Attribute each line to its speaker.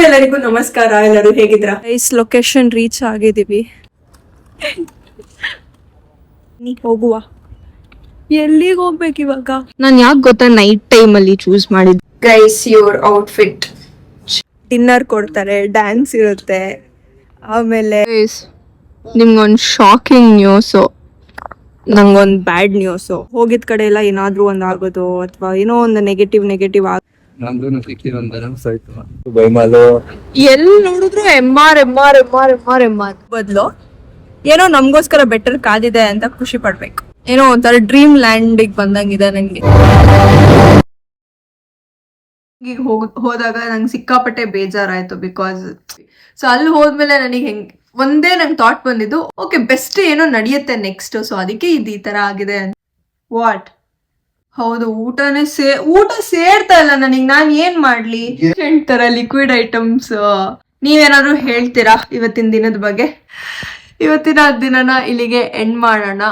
Speaker 1: ಎಲ್ಲರಿಗೂ ನಮಸ್ಕಾರ. ಎಲ್ಲರೂ ಹೇಗಿದ್ರ? ಗೈಸ್ ಲೊಕೇಶನ್ ರೀಚ್ ಆಗಿದೀವಿ. ಹೋಗುವ. ಎಲ್ಲಿಗೆ ಹೋಗ್ಬೇಕು ಇವಾಗ?
Speaker 2: ನಾನು ಯಾಕೆ ಗೊತ್ತಾ ನೈಟ್ ಟೈಮ್ ಅಲ್ಲಿ ಚೂಸ್ ಮಾಡಿದ್ದು.
Speaker 1: Guys your outfit. ಡಿನ್ನರ್ ಕೊಡ್ತಾರೆ, ಡ್ಯಾನ್ಸ್ ಇರುತ್ತೆ, ಆಮೇಲೆ
Speaker 2: ನಿಮ್ಗೊಂದು ಶಾಕಿಂಗ್ ನ್ಯೂಸು,
Speaker 1: ನಂಗೊಂದು ಬ್ಯಾಡ್ ನ್ಯೂಸು. ಹೋಗಿದ ಕಡೆ ಎಲ್ಲ ಏನಾದ್ರೂ ಒಂದ್ ಆಗೋದು ಅಥವಾ ಏನೋ ಒಂದು ನೆಗೆಟಿವ್
Speaker 2: ಎಲ್ಲಿ ನೋಡಿದ್ರು ಎಮ್.ಆರ್.
Speaker 1: ಬದಲು ಏನೋ ನಮ್ಗೋಸ್ಕರ ಬೆಟರ್ ಕಾದಿದೆ ಅಂತ ಖುಷಿ ಪಡ್ಬೇಕು. ಏನೋ ಒಂಥರ ಡ್ರೀಮ್ ಲ್ಯಾಂಡಿಗೆ ಬಂದಂಗಿದೆ ನಂಗೆ. ಹೋದಾಗ ನಂಗೆ ಸಿಕ್ಕಾಪಟ್ಟೆ ಬೇಜಾರಾಯ್ತು. ಬಿಕಾಸ್ ಸೊ ಅಲ್ಲಿ ಹೋದ್ಮೇಲೆ ನನಗೆ ಒಂದೇ ನಂಗೆ ಥಾಟ್ ಬಂದಿದ್ದು, ಓಕೆ ಬೆಸ್ಟ್ ಏನೋ ನಡೆಯುತ್ತೆ ನೆಕ್ಸ್ಟ್, ಸೊ ಅದಕ್ಕೆ ಈ ತರ ಆಗಿದೆ ಅಂತ. ವಾಟ್? ಹೌದು, ಊಟ ಸೇರ್ತಾ ಇಲ್ಲ ನನಗೆ. ನಾನು ಏನ್ ಮಾಡ್ಲಿ? ತರ ಲಿಕ್ವಿಡ್ ಐಟಮ್ಸ್. ನೀವೇನಾದ್ರು ಹೇಳ್ತೀರಾ ಇವತ್ತಿನ ದಿನದ ಬಗ್ಗೆ? ಇವತ್ತಿನ ದಿನನ ಇಲ್ಲಿಗೆ ಎಂಡ್ ಮಾಡೋಣ.